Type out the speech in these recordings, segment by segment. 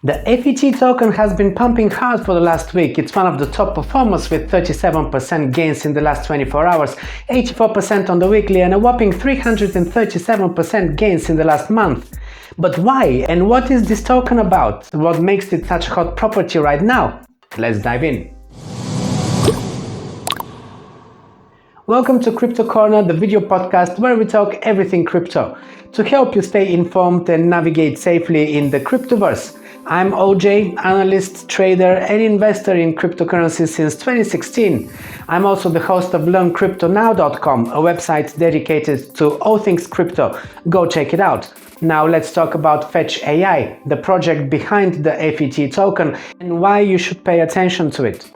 The FET token has been pumping hard for the last week. It's one of the top performers with 37% gains in the last 24 hours, 84% on the weekly and a whopping 337% gains in the last month. But why and what is this token about? What makes it such a hot property right now? Let's dive in. Welcome to Crypto Corner, the video podcast where we talk everything crypto to help you stay informed and navigate safely in the cryptoverse. I'm OJ, analyst, trader and investor in cryptocurrencies since 2016. I'm also the host of learncryptonow.com, a website dedicated to all things crypto. Go check it out. Now let's talk about Fetch AI, the project behind the FET token and why you should pay attention to it.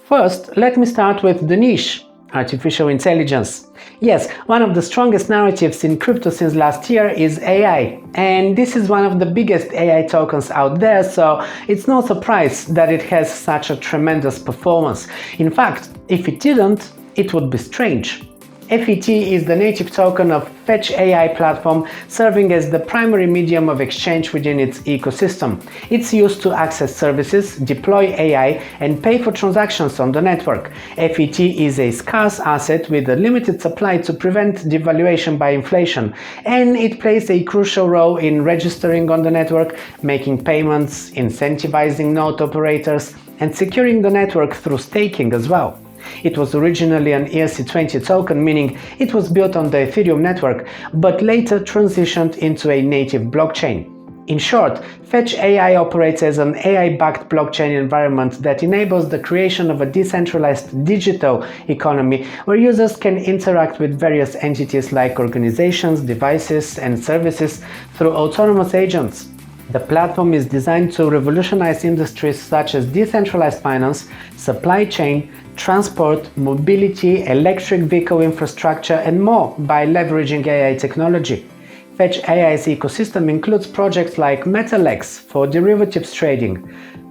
First, let me start with the niche. Artificial intelligence. Yes, one of the strongest narratives in crypto since last year is AI, and this is one of the biggest AI tokens out there, so it's no surprise that it has such a tremendous performance. In fact, if it didn't, it would be strange. FET is the native token of Fetch AI platform, serving as the primary medium of exchange within its ecosystem. It's used to access services, deploy AI, and pay for transactions on the network. FET is a scarce asset with a limited supply to prevent devaluation by inflation, and it plays a crucial role in registering on the network, making payments, incentivizing node operators, and securing the network through staking as well. It was originally an ERC20 token, meaning it was built on the Ethereum network, but later transitioned into a native blockchain. In short, Fetch AI operates as an AI-backed blockchain environment that enables the creation of a decentralized digital economy where users can interact with various entities like organizations, devices, and services through autonomous agents. The platform is designed to revolutionize industries such as decentralized finance, supply chain, transport, mobility, electric vehicle infrastructure, and more by leveraging AI technology. Fetch AI's ecosystem includes projects like MetalX for derivatives trading,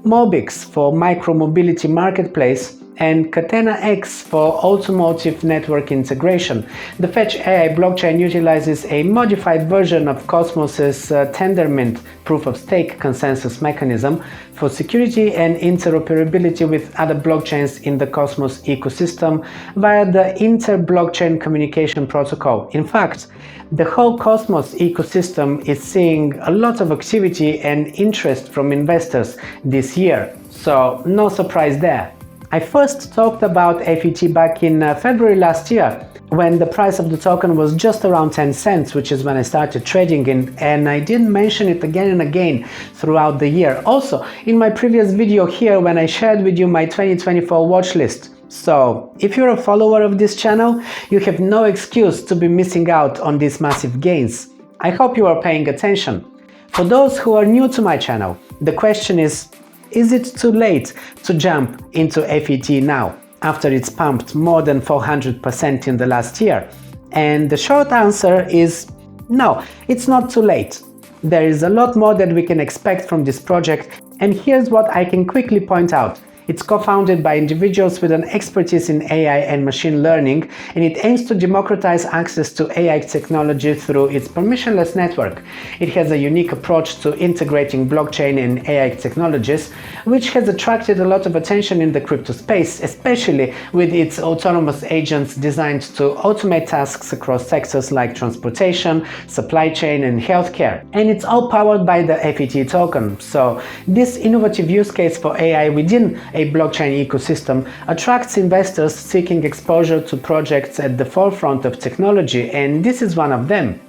Mobix for micro-mobility marketplace, and Catena-X for automotive network integration. The Fetch AI blockchain utilizes a modified version of Cosmos's Tendermint proof-of-stake consensus mechanism for security and interoperability with other blockchains in the Cosmos ecosystem via the Inter-Blockchain Communication Protocol. In fact, the whole Cosmos ecosystem is seeing a lot of activity and interest from investors this year, so no surprise there. I first talked about FET back in February last year, when the price of the token was just around 10 cents, which is when I started trading in, and I didn't mention it again and again throughout the year. Also, in my previous video here when I shared with you my 2024 watch list. So, if you're a follower of this channel, you have no excuse to be missing out on these massive gains. I hope you are paying attention. For those who are new to my channel, the question is it too late to jump into FET now, after it's pumped more than 400% in the last year? And the short answer is no, it's not too late. There is a lot more that we can expect from this project, and here's what I can quickly point out. It's co-founded by individuals with an expertise in AI and machine learning, and it aims to democratize access to AI technology through its permissionless network. It has a unique approach to integrating blockchain and AI technologies, which has attracted a lot of attention in the crypto space, especially with its autonomous agents designed to automate tasks across sectors like transportation, supply chain, and healthcare. And it's all powered by the FET token. So this innovative use case for AI within a blockchain ecosystem attracts investors seeking exposure to projects at the forefront of technology, and this is one of them.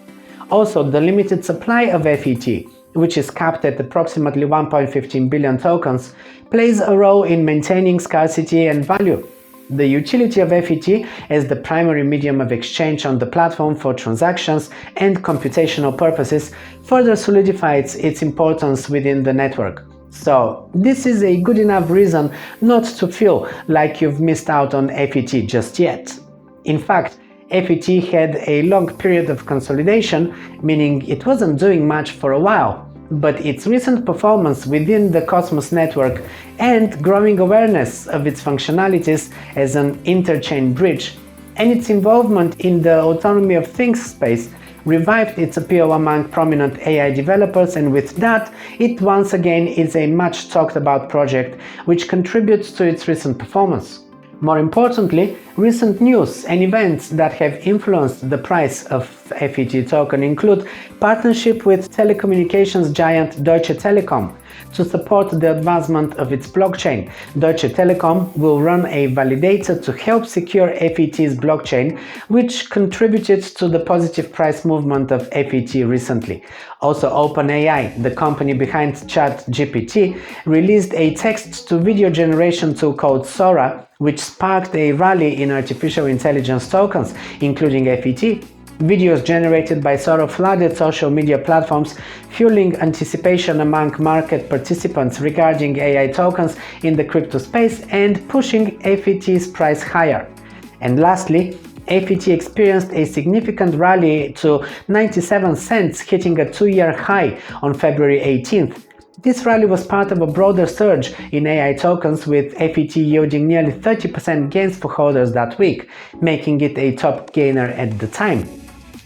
Also, the limited supply of FET, which is capped at approximately 1.15 billion tokens, plays a role in maintaining scarcity and value. The utility of FET as the primary medium of exchange on the platform for transactions and computational purposes further solidifies its importance within the network. So, this is a good enough reason not to feel like you've missed out on FET just yet. In fact, FET had a long period of consolidation, meaning it wasn't doing much for a while, but its recent performance within the Cosmos network and growing awareness of its functionalities as an interchain bridge and its involvement in the autonomy of things space revived its appeal among prominent AI developers, and with that, it once again is a much talked about project which contributes to its recent performance. More importantly, recent news and events that have influenced the price of FET token include partnership with telecommunications giant Deutsche Telekom to support the advancement of its blockchain. Deutsche Telekom will run a validator to help secure FET's blockchain, which contributed to the positive price movement of FET recently. Also, OpenAI, the company behind ChatGPT, released a text-to-video generation tool called Sora, which sparked a rally in artificial intelligence tokens, including FET. Videos generated by Sora flooded social media platforms, fueling anticipation among market participants regarding AI tokens in the crypto space and pushing FET's price higher. And lastly, FET experienced a significant rally to 97 cents, hitting a 2-year high on February 18th. This rally was part of a broader surge in AI tokens, with FET yielding nearly 30% gains for holders that week, making it a top gainer at the time.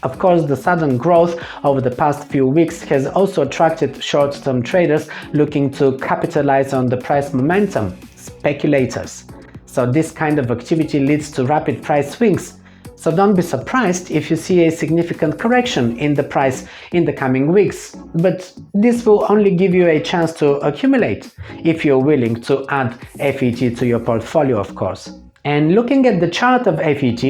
Of course, the sudden growth over the past few weeks has also attracted short-term traders looking to capitalize on the price momentum, speculators. So this kind of activity leads to rapid price swings. So don't be surprised if you see a significant correction in the price in the coming weeks, but this will only give you a chance to accumulate if you're willing to add FET to your portfolio, of course. And looking at the chart of FET,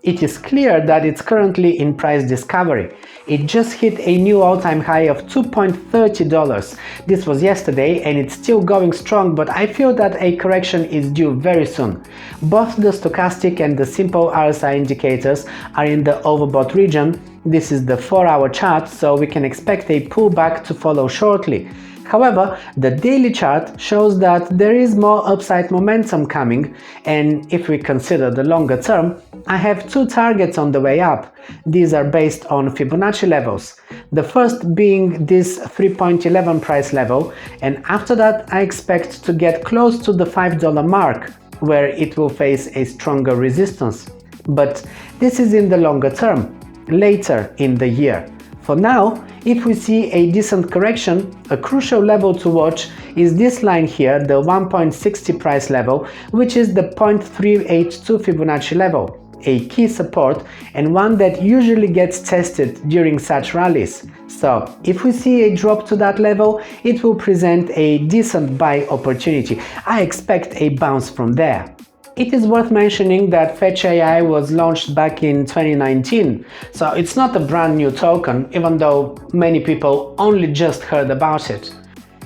it is clear that it's currently in price discovery. It just hit a new all-time high of $2.30. This was yesterday and it's still going strong, but I feel that a correction is due very soon. Both the stochastic and the simple RSI indicators are in the overbought region. This is the 4-hour chart, so we can expect a pullback to follow shortly. However, the daily chart shows that there is more upside momentum coming, and if we consider the longer term, I have 2 targets on the way up. These are based on Fibonacci levels, the first being this 3.11 price level, and after that I expect to get close to the $5 mark, where it will face a stronger resistance. But this is in the longer term, later in the year. For now, if we see a decent correction, a crucial level to watch is this line here, the 1.60 price level, which is the 0.382 Fibonacci level, a key support and one that usually gets tested during such rallies. So, if we see a drop to that level, it will present a decent buy opportunity. I expect a bounce from there. It is worth mentioning that Fetch AI was launched back in 2019, so it's not a brand new token, even though many people only just heard about it.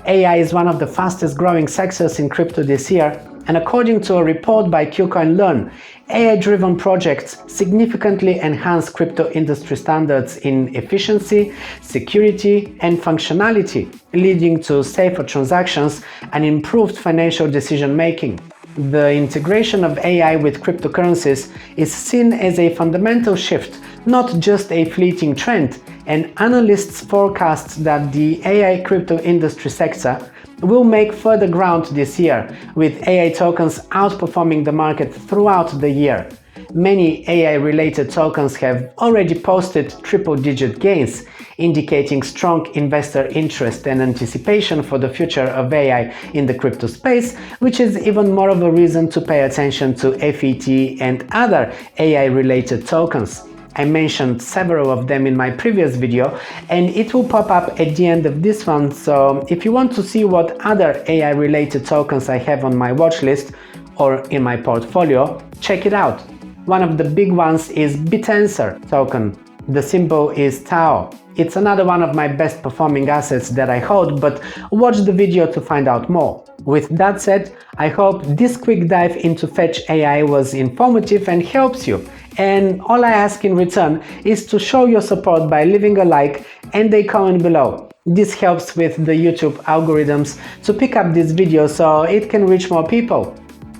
AI is one of the fastest growing sectors in crypto this year, and according to a report by KuCoin Learn, AI-driven projects significantly enhance crypto industry standards in efficiency, security, and functionality, leading to safer transactions and improved financial decision-making. The integration of AI with cryptocurrencies is seen as a fundamental shift, not just a fleeting trend, and analysts forecast that the AI crypto industry sector will make further ground this year, with AI tokens outperforming the market throughout the year. Many AI-related tokens have already posted triple-digit gains, indicating strong investor interest and anticipation for the future of AI in the crypto space, which is even more of a reason to pay attention to FET and other AI-related tokens. I mentioned several of them in my previous video, and it will pop up at the end of this one, so if you want to see what other AI-related tokens I have on my watch list or in my portfolio, check it out. One of the big ones is Bitensor token. The symbol is TAO. It's another one of my best performing assets that I hold, but watch the video to find out more. With that said, I hope this quick dive into Fetch AI was informative and helps you. And all I ask in return is to show your support by leaving a like and a comment below. This helps with the YouTube algorithms to pick up this video so it can reach more people.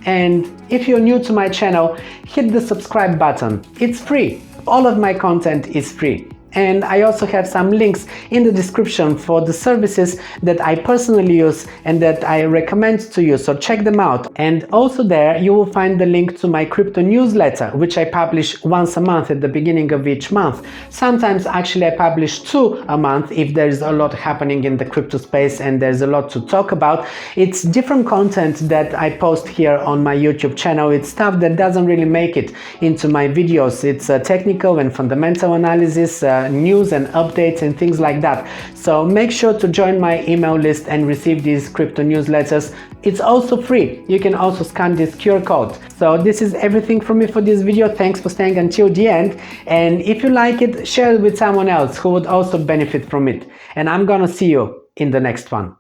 And if you're new to my channel, hit the subscribe button. It's free. All of my content is free. And I also have some links in the description for the services that I personally use and that I recommend to you, so check them out. And also there you will find the link to my crypto newsletter, which I publish once a month at the beginning of each month. Sometimes actually I publish 2 a month if there's a lot happening in the crypto space and there's a lot to talk about. It's different content that I post here on my YouTube channel. It's stuff that doesn't really make it into my videos. It's technical and fundamental analysis, news and updates and things like that. So make sure to join my email list and receive these crypto newsletters. It's also free. You can also scan this QR code. So this is everything from me for this video. Thanks for staying until the end. And if you like it, share it with someone else who would also benefit from it. And I'm gonna see you in the next one.